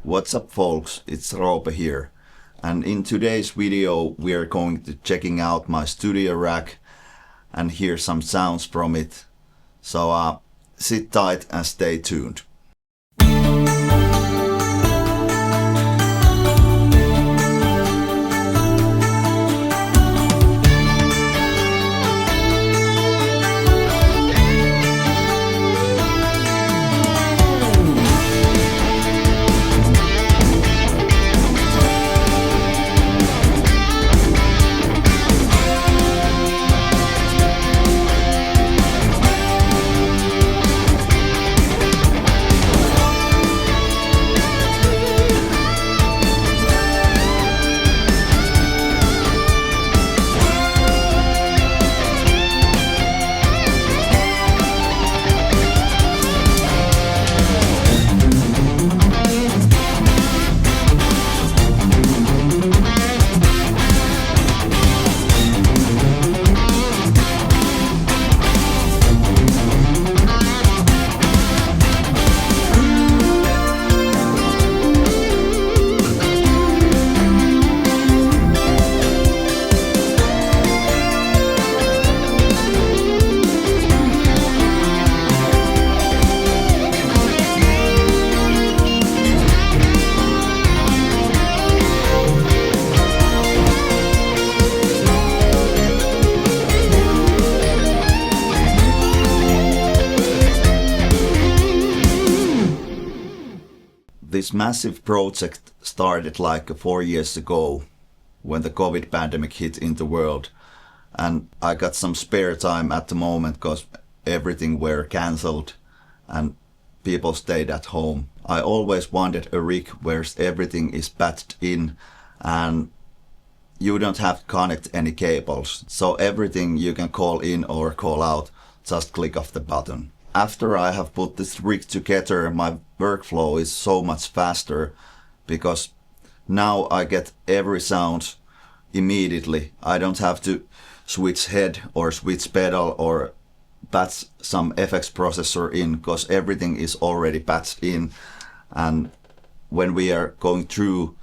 What's up folks, it's Roope here, and in today's video we are going to checking out my studio rack and hear some sounds from it. So sit tight and stay tuned. This massive project started like 4 years ago when the COVID pandemic hit in the world, and I got some spare time at the moment because everything were cancelled and people stayed at home. I always wanted a rig where everything is patched in and you don't have to connect any cables, so everything you can call in or call out, just click of the button. After I have put this rig together, my workflow is so much faster because now I get every sound immediately. I don't have to switch head or switch pedal or patch some FX processor in because everything is already patched in. And when we are going through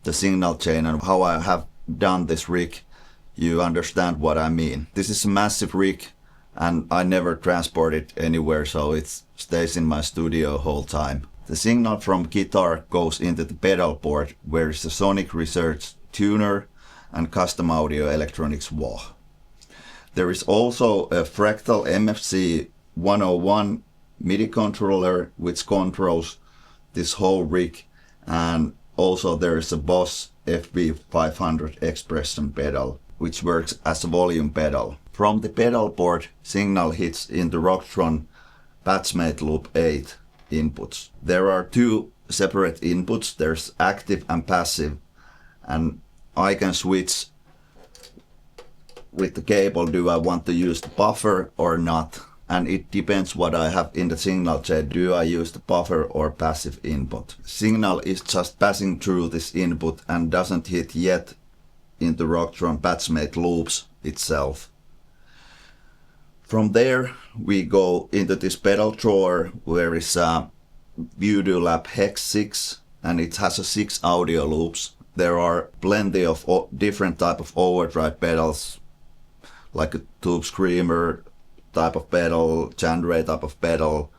the signal chain and how I have done this rig, you understand what I mean. This is a massive rig and I never transport it anywhere, so it stays in my studio whole time. The signal from guitar goes into the pedal board, where is the Sonic Research tuner and custom audio electronics wah. There is also a Fractal MFC 101 MIDI controller which controls this whole rig, and also there is a Boss FB500 expression pedal which works as a volume pedal. From the pedal board, signal hits into Rocktron Patchmate Loop 8 inputs. There are two separate inputs, there's active and passive, and I can switch with the cable, do I want to use the buffer or not, and it depends what I have in the signal chain, do I use the buffer or passive input. Signal is just passing through this input and doesn't hit yet into Rocktron Patchmate loops itself. From there we go into this pedal drawer where is a Voodoo Lab Hex 6 and it has 6 audio loops. There are plenty of different type of overdrive pedals, like a Tube Screamer type of pedal, Chandray type of pedal,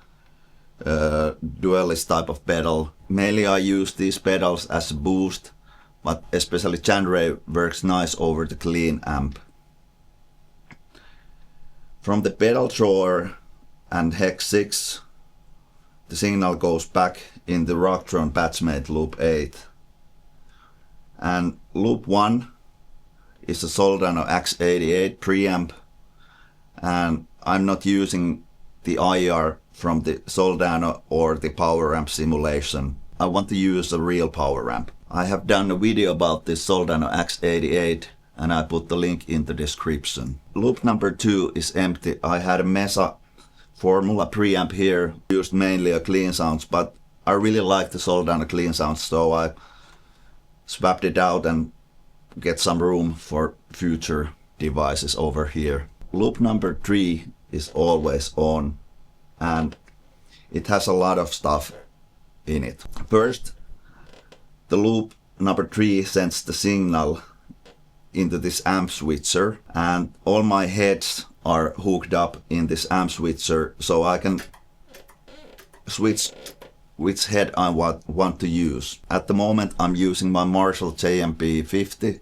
Duelist type of pedal. Mainly I use these pedals as a boost, but especially Chandray works nice over the clean amp. From the pedal drawer and Hex 6, the signal goes back in the Rocktron Patchmate Loop 8. And Loop 1 is a Soldano X88 preamp, and I'm not using the IR from the Soldano or the power amp simulation. I want to use a real power amp. I have done a video about this Soldano X88 and I put the link in the description. Loop number 2 is empty. I had a Mesa Formula preamp here, used mainly a clean sounds, but I really like the Soldano clean sounds, so I swapped it out and get some room for future devices over here. Loop number 3 is always on and it has a lot of stuff in it. First, The loop number 3 sends the signal into this amp switcher, and all my heads are hooked up in this amp switcher, so I can switch which head I want to use. At the moment I'm using my Marshall JMP 50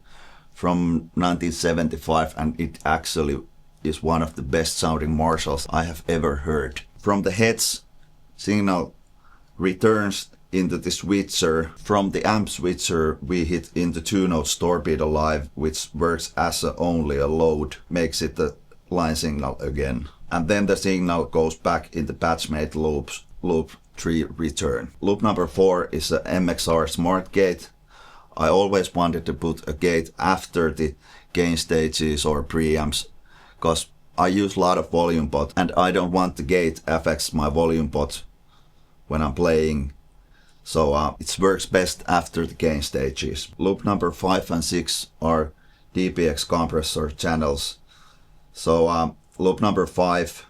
from 1975, and it actually is one of the best sounding Marshalls I have ever heard. From the heads, signal returns into the switcher. From the amp switcher we hit into 2-note torpedo live, which works as only a load, makes it a line signal again. And then the signal goes back in the patch-made loop 3 return. Loop number 4 is a MXR Smart Gate. I always wanted to put a gate after the gain stages or preamps, because I use a lot of volume pot and I don't want the gate affects my volume pot when I'm playing. So it works best after the gain stages. Loop number 5 and 6 are DPX compressor channels. So loop number 5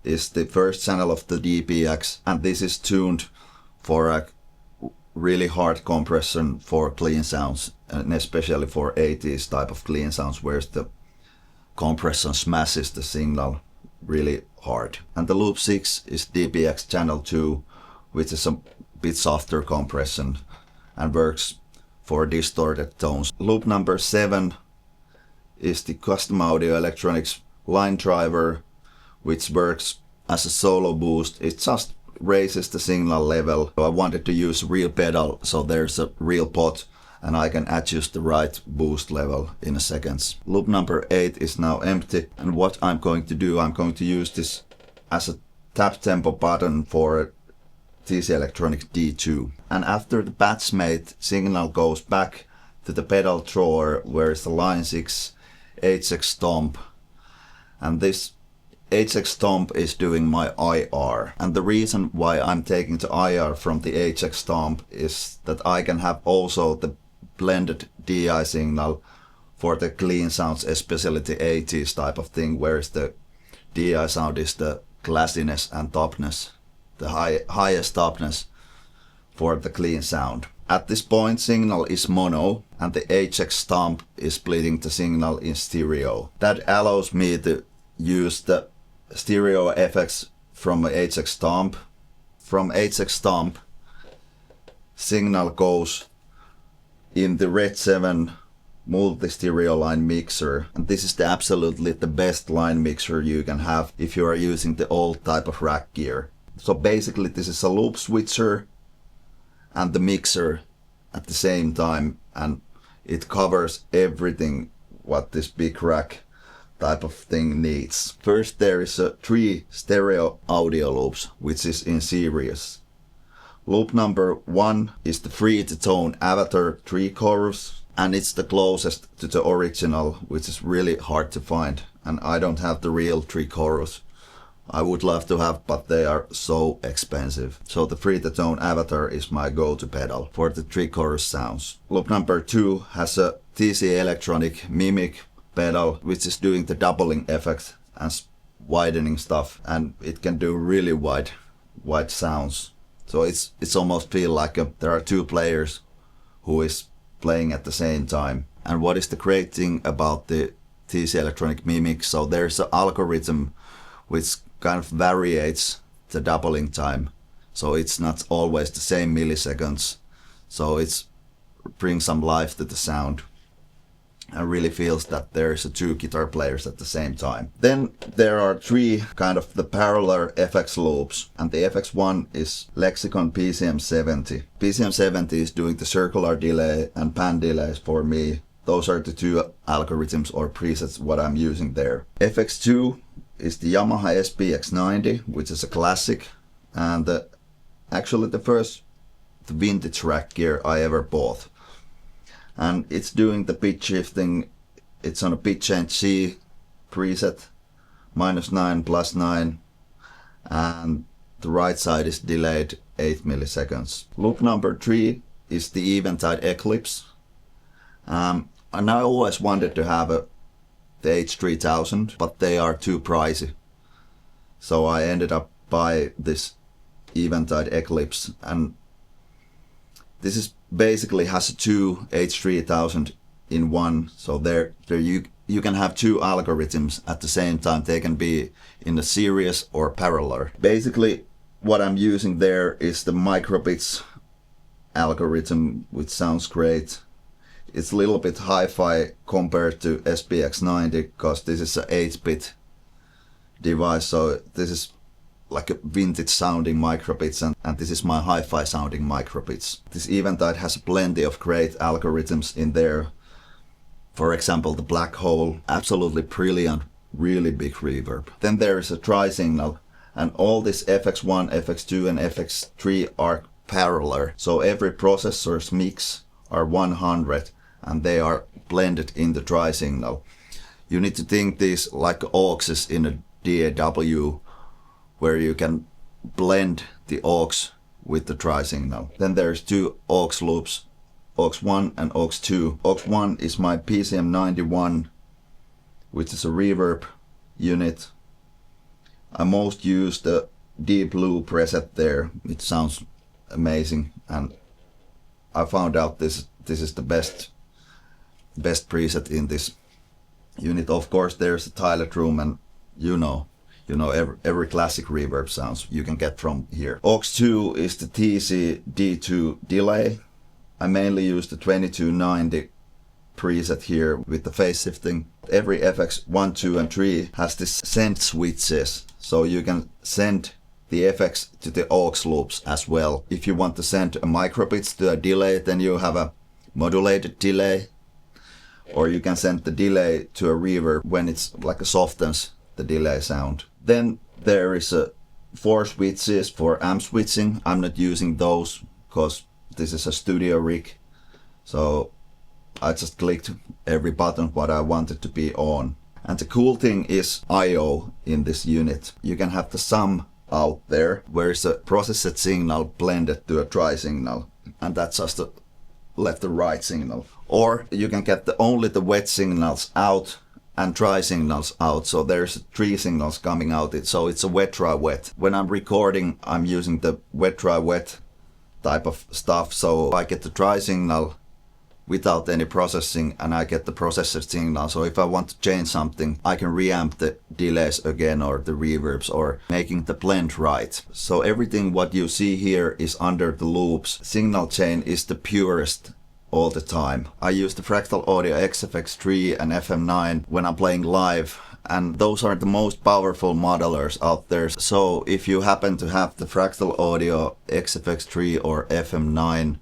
is the first channel of the DPX, and this is tuned for a really hard compression for clean sounds, and especially for 80s type of clean sounds where the compression smashes the signal really hard. And the loop 6 is DPX channel 2, which is a bit softer compression and works for distorted tones. Loop number 7 is the Custom Audio Electronics line driver, which works as a solo boost. It just raises the signal level. I wanted to use a real pedal, so there's a real pot and I can adjust the right boost level in a second. Loop number 8 is now empty, and what I'm going to do, I'm going to use this as a tap tempo button for TC Electronic D2. And after the patch made, signal goes back to the pedal drawer where is the line 6 HX Stomp, and this HX Stomp is doing my IR. And the reason why I'm taking the IR from the HX Stomp is that I can have also the blended DI signal for the clean sounds, especially the 80s type of thing, whereas the DI sound is the classiness and topness, the highest topness for the clean sound. At this point signal is mono and the HX Stomp is splitting the signal in stereo. That allows me to use the stereo effects from HX Stomp. From HX Stomp, signal goes in the Red 7 multi-stereo line mixer, and this is absolutely the best line mixer you can have if you are using the old type of rack gear. So basically this is a loop switcher and the mixer at the same time, and it covers everything what this big rack type of thing needs. First there is 3 stereo audio loops which is in series. Loop number 1 is the free-to-tone Avatar 3 chorus, and it's the closest to the original, which is really hard to find, and I don't have the real 3 chorus. I would love to have, but they are so expensive. So the free-to-tone Avatar is my go-to pedal for the 3 chorus sounds. Loop number 2 has a TC Electronic Mimic pedal, which is doing the doubling effect and widening stuff, and it can do really wide sounds. So it's almost feel like there are 2 players who is playing at the same time. And what is the great thing about the TC Electronic Mimic? So there's an algorithm which kind of varies the doubling time. So it's not always the same milliseconds. So it's brings some life to the sound and really feels that there's 2 guitar players at the same time. Then there are 3 kind of the parallel FX loops, and the FX1 is Lexicon PCM70. PCM70 is doing the circular delay and pan delays for me. Those are the 2 algorithms or presets what I'm using there. FX2 is the Yamaha SPX90, which is a classic, and actually the first vintage rack gear I ever bought. And it's doing the pitch shifting. It's on a pitch change C preset, -9, +9, and the right side is delayed 8 milliseconds. Loop number 3 is the Eventide Eclipse. And I always wanted to have the H3000, but they are too pricey. So I ended up buying this Eventide Eclipse, and This is basically has two H3000 in one, so there you can have two algorithms at the same time. They can be in a series or parallel. Basically, what I'm using there is the microbits algorithm, which sounds great. It's a little bit hi-fi compared to SPX90 because this is an 8-bit device, so this is like a vintage sounding microbits, and this is my hi-fi sounding microbits. This Eventide has plenty of great algorithms in there. For example, the Black Hole, absolutely brilliant, really big reverb. Then there is a tri-signal, and all this FX1, FX2 and FX3 are parallel. So every processor's mix are 100 and they are blended in the tri-signal. You need to think this like auxes in a DAW, where you can blend the aux with the tri-signal. Then there's two aux loops, aux 1 and aux 2. Aux 1 is my PCM91, which is a reverb unit. I most use the Deep Blue preset there. It sounds amazing, and I found out this is the best preset in this unit. Of course, there's a Toilet Room, and you know every classic reverb sounds you can get from here. Aux 2 is the TC D2 delay. I mainly use the 2290 preset here with the phase shifting. Every FX 1, 2 and 3 has this send switches, so you can send the effects to the aux loops as well. If you want to send a microbits to a delay, then you have a modulated delay, or you can send the delay to a reverb when it's like a softens the delay sound. Then there is a 4 switches for amp switching. I'm not using those because this is a studio rig, so I just clicked every button what I wanted to be on. And the cool thing is I/O in this unit. You can have the sum out there, where is a processed signal blended to a tri-signal, and that's just a left and right signal. Or you can get only the wet signals out and dry signals out, so there's 3 signals coming out. So it's a wet dry wet. When I'm recording, I'm using the wet dry wet type of stuff, so I get the dry signal without any processing, and I get the processed signal. So if I want to change something, I can reamp the delays again, or the reverbs, or making the blend right. So everything what you see here is under the loops. Signal chain is the purest all the time. I use the Fractal Audio XFX3 and FM9 when I'm playing live, and those are the most powerful modelers out there. So if you happen to have the Fractal Audio XFX3 or FM9,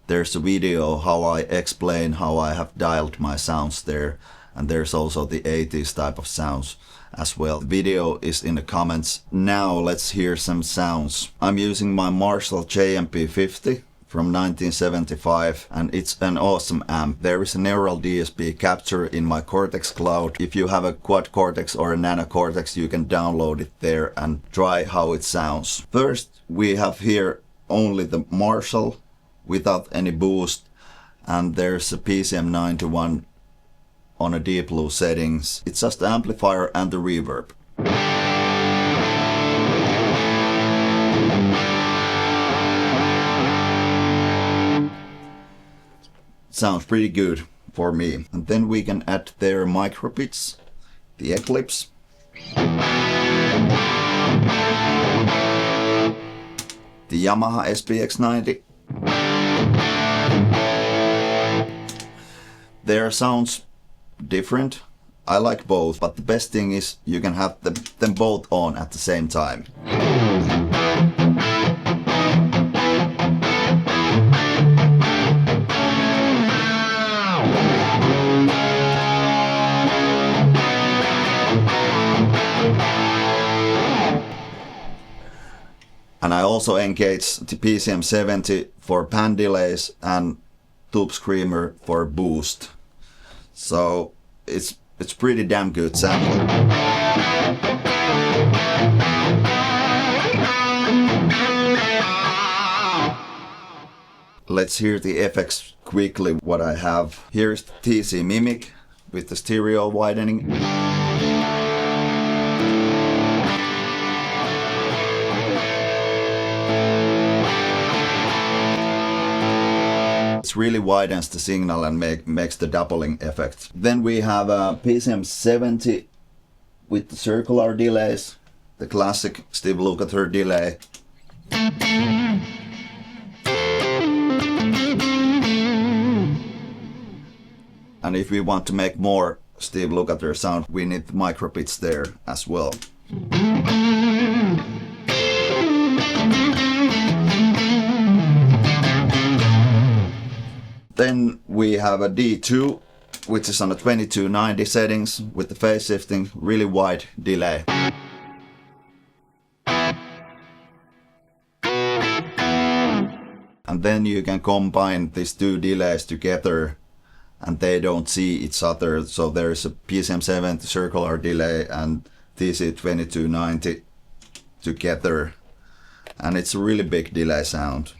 there's a video how I explain how I have dialed my sounds there, and there's also the 80s type of sounds as well. The video is in the comments. Now let's hear some sounds. I'm using my Marshall JMP50 from 1975, and it's an awesome amp. There is a neural DSP capture in my Cortex Cloud. If you have a Quad Cortex or a Nano Cortex, you can download it there and try how it sounds. First, we have here only the Marshall without any boost, and there's a PCM91 on a Deep Blue settings. It's just the amplifier and the reverb. Sounds pretty good for me. And then we can add their microbits, the Eclipse, the Yamaha SPX90. Their sounds different. I like both, but the best thing is you can have them both on at the same time. And I also engage the PCM70 for pan delays and Tube Screamer for boost. So it's pretty damn good sample. Let's hear the effects quickly what I have. Here's the TC Mimic with the stereo widening. It really widens the signal and makes the doubling effect. Then we have a PCM 70 with the circular delays, the classic Steve Lukather delay. And if we want to make more Steve Lukather sound, we need the micropitch there as well. Then we have a D2, which is on the 2290 settings with the phase shifting, really wide delay. And then you can combine these two delays together and they don't see each other. So there is a PCM 70 circular delay and TC 2290 together. And it's a really big delay sound.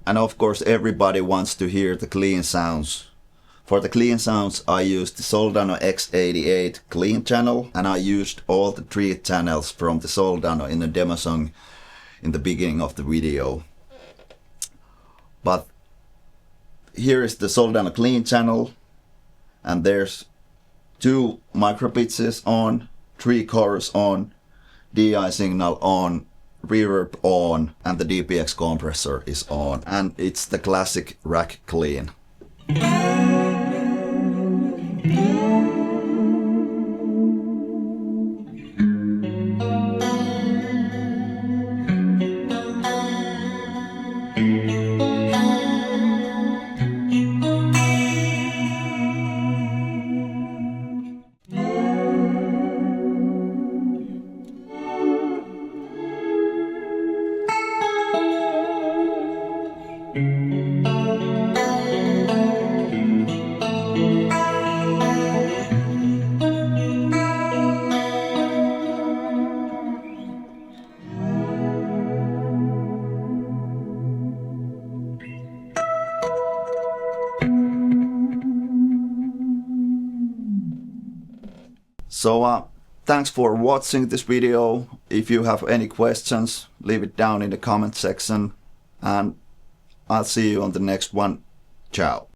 And of course everybody wants to hear the clean sounds. For the clean sounds I used the Soldano X88 clean channel, and I used all the 3 channels from the Soldano in the demo song in the beginning of the video. But here is the Soldano clean channel, and there's 2 micropitches on, 3 chorus on, DI signal on, reverb on, and the DPX compressor is on, and it's the classic rack clean. So thanks for watching this video. If you have any questions, leave it down in the comment section, and I'll see you on the next one. Ciao.